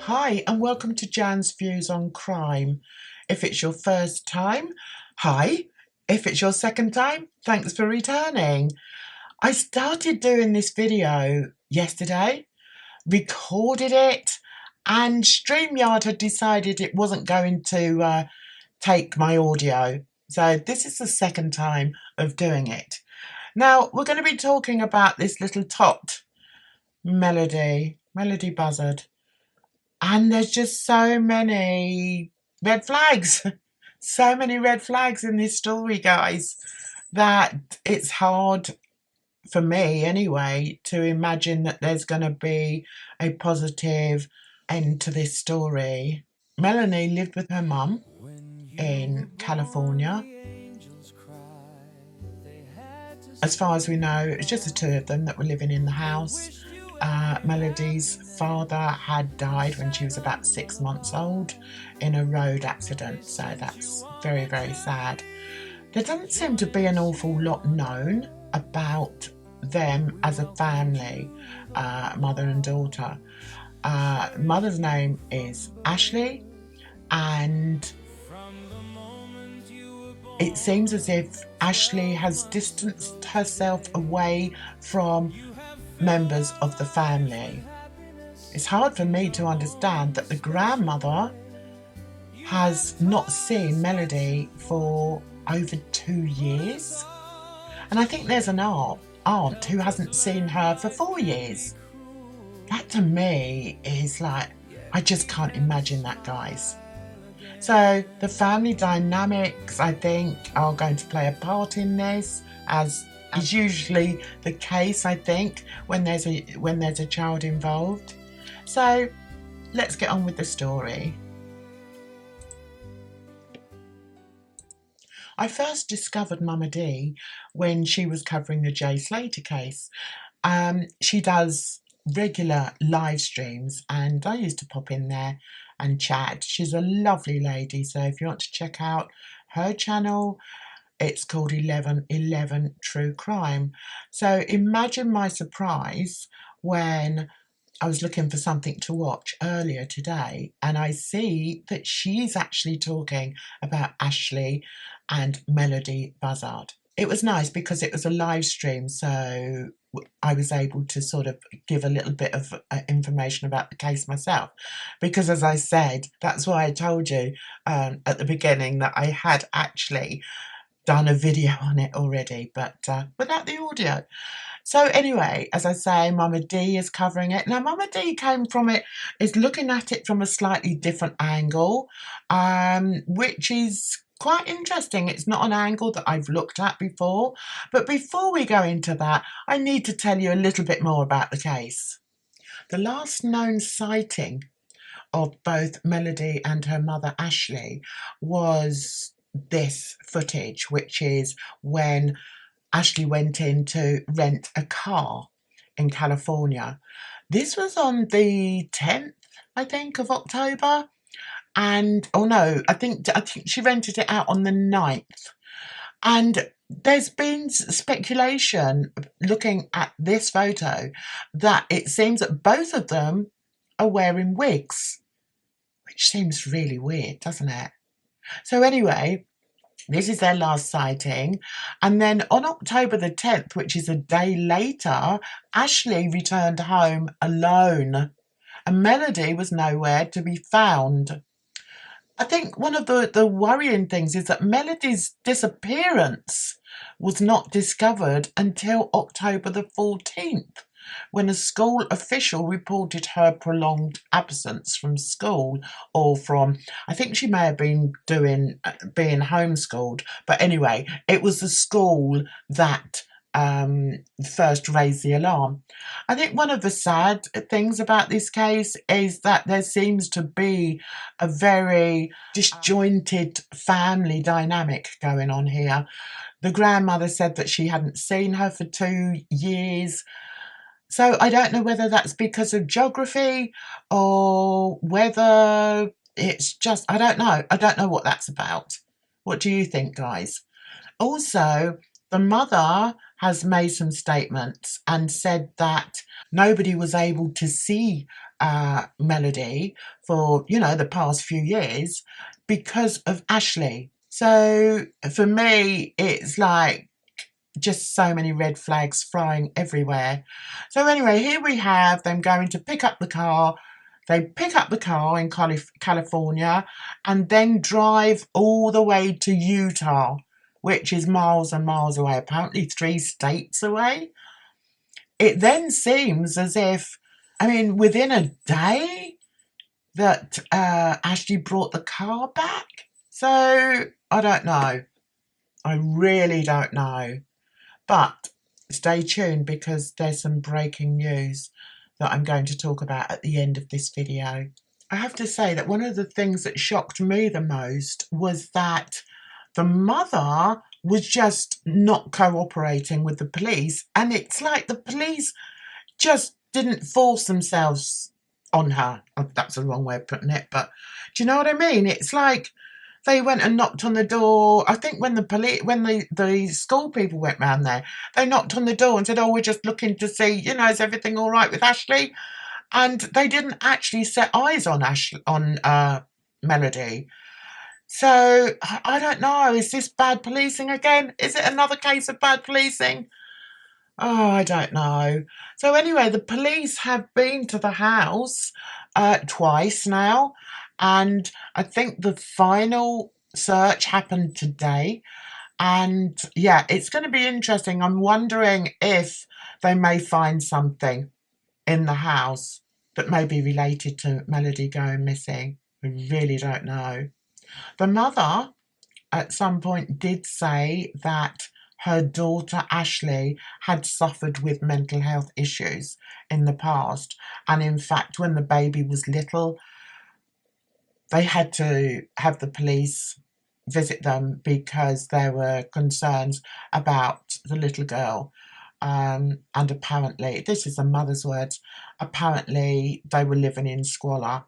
Hi, and welcome to Jan's Views on Crime. If it's your first time, hi. If it's your second time, thanks for returning. I started doing this video yesterday, recorded it, and StreamYard had decided it wasn't going to take my audio. So this is the second time of doing it. Now, we're going to be talking about this little tot, Melodee Buzzard. And there's just so many red flags, so many red flags in this story, guys, that it's hard for me anyway to imagine that there's going to be a positive end to this story. Melanie lived with her mum in California. As far as we know, it's just the two of them that were living in the house. Melodee's father had died when she was about 6 months old in a road accident, so that's very, very sad. There doesn't seem to be an awful lot known about them as a family, mother and daughter. Mother's name is Ashlee, and it seems as if Ashlee has distanced herself away from members of the family. It's hard for me to understand that the grandmother has not seen Melodee for over 2 years. And I think there's an aunt who hasn't seen her for 4 years. That to me is like, I just can't imagine that, guys. So the family dynamics, I think, are going to play a part in this, as is usually the case, I think, when there's a child involved. So let's get on with the story. I first discovered Mama D when she was covering the Jay Slater case. She does regular live streams, and I used to pop in there and chat. She's a lovely lady, so if you want to check out her channel, it's called 1111 True Crime. So imagine my surprise when I was looking for something to watch earlier today, and I see that she's actually talking about Ashlee and Melodee Buzzard. It was nice because it was a live stream, so I was able to sort of give a little bit of information about the case myself, because as I said, that's why I told you at the beginning that I had actually done a video on it already, but without the audio. So anyway, as I say, Mama D is covering it. Now, Mama D is looking at it from a slightly different angle, which is quite interesting. It's not an angle that I've looked at before. But before we go into that, I need to tell you a little bit more about the case. The last known sighting of both Melodee and her mother Ashlee was this footage, which is when Ashlee went in to rent a car in California. This was on the 10th, I think, of October. And, oh no, I think she rented it out on the 9th. And there's been speculation, looking at this photo, that it seems that both of them are wearing wigs, which seems really weird, doesn't it? So anyway, this is their last sighting. And then on October the 10th, which is a day later, Ashlee returned home alone, and Melodee was nowhere to be found. I think one of the worrying things is that Melodee's disappearance was not discovered until October the 14th, when a school official reported her prolonged absence from school, or from, I think she may have been being homeschooled, but anyway, it was the school that first raised the alarm. I think one of the sad things about this case is that there seems to be a very disjointed family dynamic going on here. The grandmother said that she hadn't seen her for 2 years. So I don't know whether that's because of geography or whether it's just, I don't know. I don't know what that's about. What do you think, guys? Also, the mother has made some statements and said that nobody was able to see Melodee for, the past few years because of Ashlee. So for me, it's like just so many red flags flying everywhere. So anyway, here we have them going to pick up the car. They pick up the car in California and then drive all the way to Utah, which is miles and miles away, apparently 3 states away. It then seems as if, within a day that Ashlee brought the car back. So I don't know. I really don't know. But stay tuned because there's some breaking news that I'm going to talk about at the end of this video. I have to say that one of the things that shocked me the most was that the mother was just not cooperating with the police, and it's like the police just didn't force themselves on her. Oh, that's the wrong way of putting it, but do you know what I mean? It's like they went and knocked on the door. I think when the school people went round there, they knocked on the door and said, "Oh, we're just looking to see, is everything all right with Ashlee?" And they didn't actually set eyes on Melodee. So I don't know. Is this bad policing again? Is it another case of bad policing? Oh, I don't know. So anyway, the police have been to the house twice now, and I think the final search happened today. And yeah, it's going to be interesting. I'm wondering if they may find something in the house that may be related to Melodee going missing. We really don't know. The mother at some point did say that her daughter Ashlee had suffered with mental health issues in the past, and in fact when the baby was little they had to have the police visit them because there were concerns about the little girl, and apparently, this is the mother's words, apparently they were living in squalor.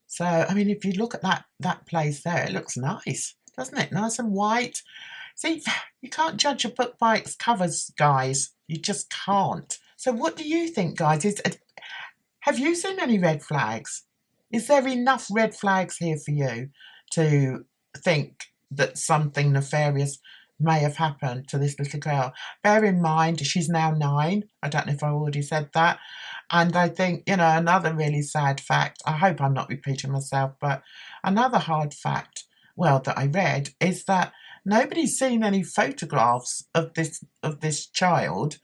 So if you look at that place there, it looks nice, doesn't it? Nice and white. See, you can't judge a book by its covers, guys. You just can't. So what do you think, guys? Have you seen any red flags? Is there enough red flags here for you to think that something nefarious may have happened to this little girl? Bear in mind, she's now 9. I don't know if I already said that. And I think, another really sad fact, I hope I'm not repeating myself, but another hard fact, that I read, is that nobody's seen any photographs of this child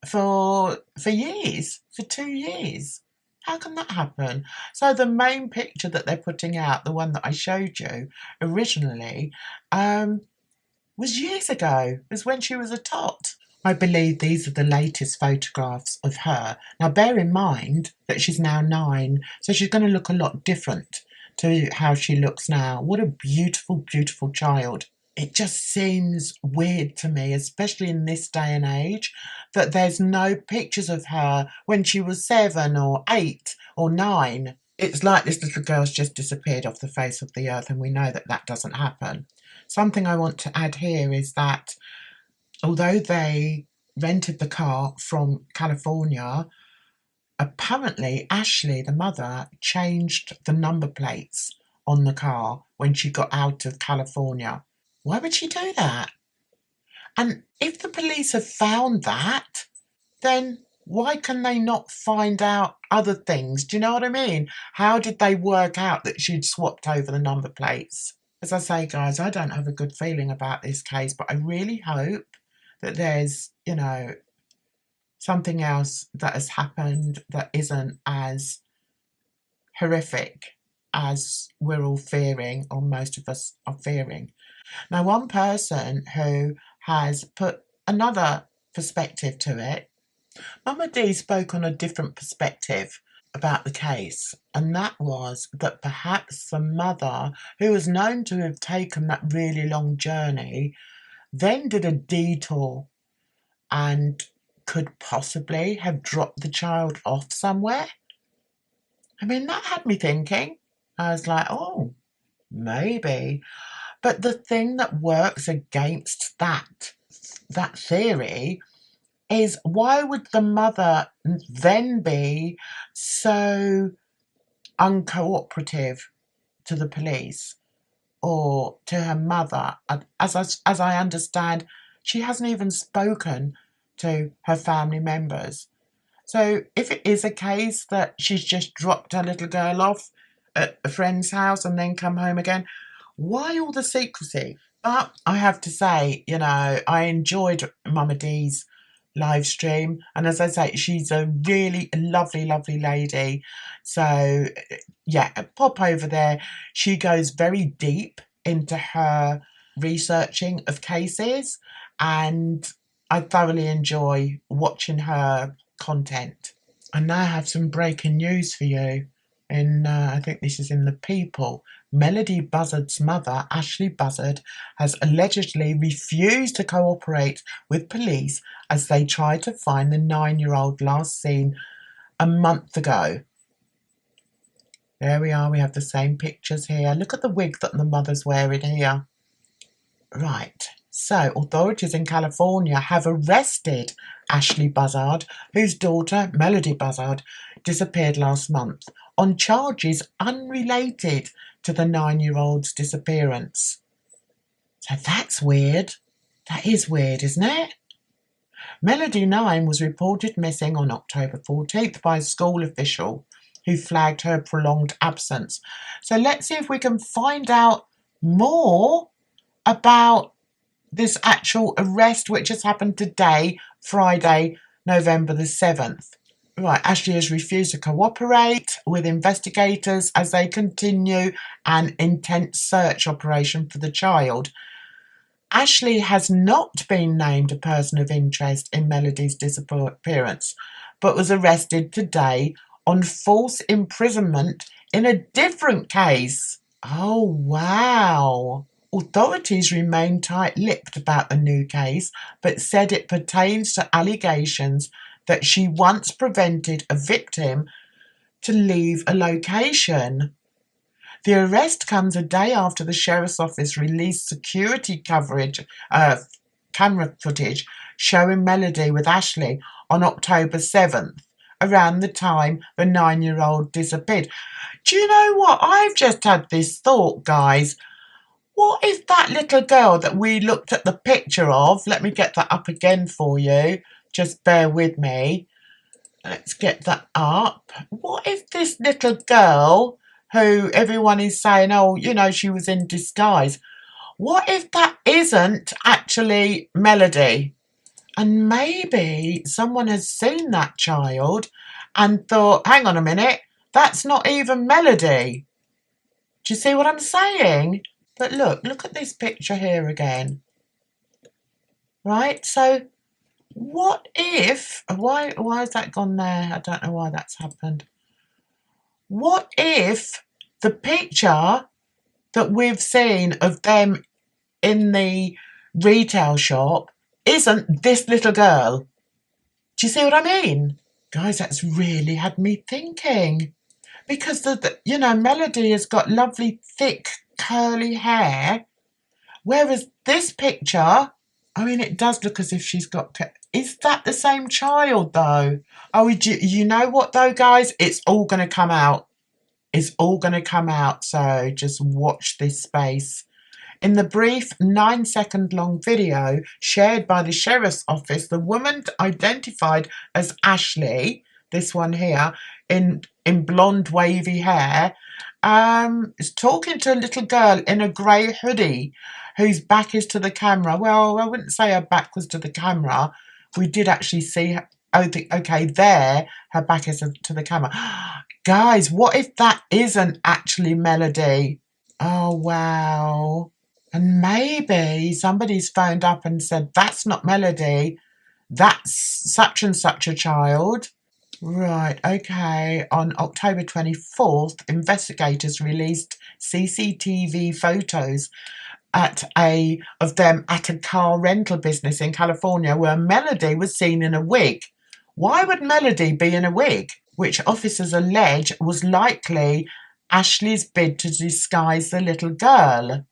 for years, for 2 years. How can that happen? So the main picture that they're putting out, the one that I showed you originally, was years ago. It was when she was a tot. I believe these are the latest photographs of her. Now bear in mind that she's now 9, so she's going to look a lot different to how she looks now. What a beautiful, beautiful child. It just seems weird to me, especially in this day and age, that there's no pictures of her when she was 7 or 8 or 9. It's like this little girl's just disappeared off the face of the earth, and we know that doesn't happen. Something I want to add here is that although they rented the car from California, apparently Ashlee, the mother, changed the number plates on the car when she got out of California. Why would she do that? And if the police have found that, then why can they not find out other things? Do you know what I mean? How did they work out that she'd swapped over the number plates? As I say, guys, I don't have a good feeling about this case, but I really hope that there's, something else that has happened that isn't as horrific as we're all fearing, or most of us are fearing. Now, one person who has put another perspective to it, Mama D spoke on a different perspective about the case, and that was that perhaps the mother, who was known to have taken that really long journey, then did a detour and could possibly have dropped the child off somewhere. That had me thinking. I was like, oh, maybe. But the thing that works against that theory is, why would the mother then be so uncooperative to the police or to her mother. As I understand, she hasn't even spoken to her family members. So if it is a case that she's just dropped her little girl off at a friend's house and then come home again, why all the secrecy? But I have to say, I enjoyed Mama D's live stream, and as I say, she's a really lovely, lovely lady. So yeah, pop over there. She goes very deep into her researching of cases, and I thoroughly enjoy watching her content. I now have some breaking news for you. I think this is in The People. Melodee Buzzard's mother, Ashlee Buzzard, has allegedly refused to cooperate with police as they tried to find the 9-year-old last seen a month ago. There we are, we have the same pictures here. Look at the wig that the mother's wearing here. Right, so authorities in California have arrested Ashlee Buzzard, whose daughter, Melodee Buzzard, disappeared last month on charges unrelated to the 9-year-old's disappearance. So that's weird. That is weird, isn't it? Melodee 9 was reported missing on October 14th by a school official who flagged her prolonged absence. So let's see if we can find out more about this actual arrest, which has happened today, Friday, November the 7th. Right, Ashlee has refused to cooperate with investigators as they continue an intense search operation for the child. Ashlee has not been named a person of interest in Melodee's disappearance, but was arrested today on false imprisonment in a different case. Oh, wow. Authorities remain tight-lipped about the new case, but said it pertains to allegations that she once prevented a victim to leave a location. The arrest comes a day after the sheriff's office released security camera footage showing Melodee with Ashlee on October 7th, around the time the 9-year-old disappeared. Do you know what? I've just had this thought, guys. What if that little girl that we looked at the picture of, let me get that up again for you, just bear with me. Let's get that up. What if this little girl, who everyone is saying, oh, she was in disguise, what if that isn't actually Melodee? And maybe someone has seen that child and thought, hang on a minute, that's not even Melodee. Do you see what I'm saying? But look at this picture here again. Right, so what if, why has that gone there? I don't know why that's happened. What if the picture that we've seen of them in the retail shop isn't this little girl? Do you see what I mean? Guys, that's really had me thinking. Because, Melodee has got lovely, thick, curly hair, whereas this picture, I mean, it does look as if she's got... Is that the same child, though? Oh, you know what, though, guys? It's all going to come out. It's all going to come out, so just watch this space. In the brief 9-second long video shared by the sheriff's office, the woman identified as Ashlee, this one here, in blonde wavy hair, is talking to a little girl in a grey hoodie whose back is to the camera. Well, I wouldn't say her back was to the camera. We did actually see her. Okay, there, her back is to the camera. Guys, what if that isn't actually Melodee? Oh, wow. And maybe somebody's phoned up and said, that's not Melodee, that's such and such a child. Right, okay. On October 24th, investigators released CCTV photos of them at a car rental business in California where Melodee was seen in a wig. Why would Melodee be in a wig? Which officers allege was likely Ashlee's bid to disguise the little girl.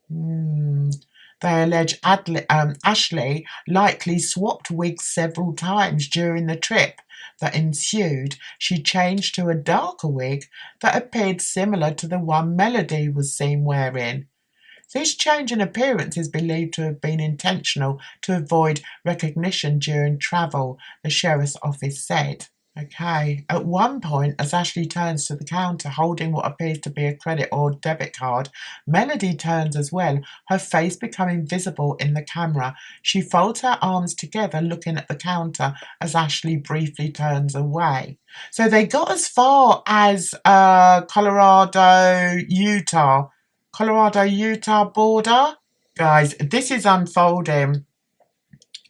They allege Ashlee likely swapped wigs several times during the trip, that ensued, she changed to a darker wig that appeared similar to the one Melodee was seen wearing. This change in appearance is believed to have been intentional to avoid recognition during travel, the sheriff's office said. Okay, at one point, as Ashlee turns to the counter holding what appears to be a credit or debit card, Melodee turns as well, her face becoming visible in the camera. She folds her arms together looking at the counter as Ashlee briefly turns away. So they got as far as Colorado, Utah border. Guys, this is unfolding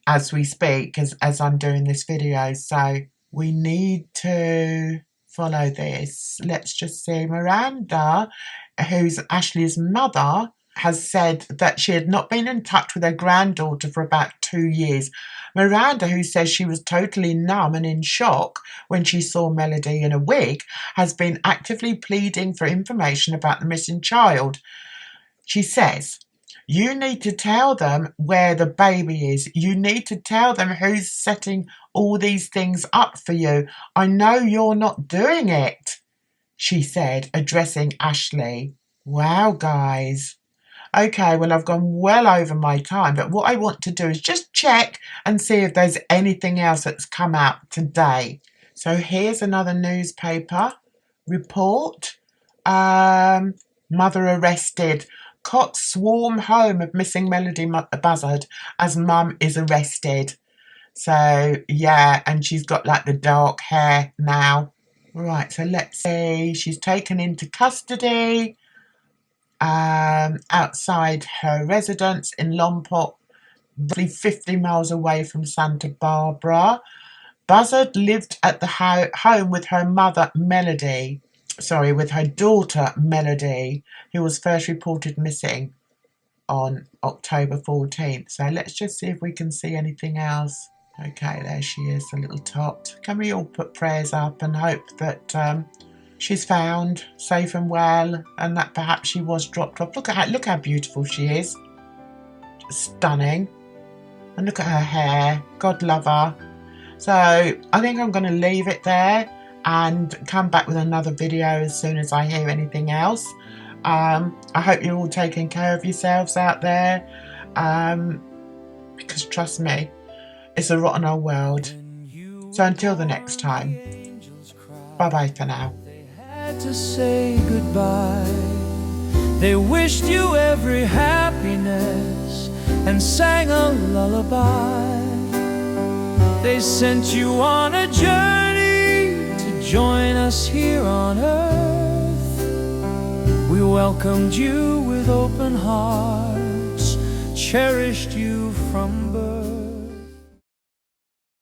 as we speak, as I'm doing this video, so we need to follow this. Let's just see. Miranda, who's Ashlee's mother, has said that she had not been in touch with her granddaughter for about 2 years. Miranda, who says she was totally numb and in shock when she saw Melodee in a wig, has been actively pleading for information about the missing child. She says, "You need to tell them where the baby is. You need to tell them who's setting all these things up for you. I know you're not doing it," she said, addressing Ashlee. Wow, guys. Okay, well, I've gone well over my time, but what I want to do is just check and see if there's anything else that's come out today. So here's another newspaper report. Mother arrested. Cops swarm home of missing Melodee Buzzard as mum is arrested. So, yeah, and she's got like the dark hair now. Right, so let's see. She's taken into custody outside her residence in Lompoc, roughly 50 miles away from Santa Barbara. Buzzard lived at the home with her mother, with her daughter, Melodee, who was first reported missing on October 14th. So let's just see if we can see anything else. Okay, there she is, the little tot. Can we all put prayers up and hope that she's found safe and well, and that perhaps she was dropped off. Look how beautiful she is. Stunning. And look at her hair. God love her. So I think I'm going to leave it there and come back with another video as soon as I hear anything else. I hope you're all taking care of yourselves out there, because trust me, it's a rotten old world. So until the next time, bye bye for now. They had to say goodbye. They wished you every happiness and sang a lullaby. They sent you on a journey to join us here on earth. We welcomed you with open hearts, cherished you from birth.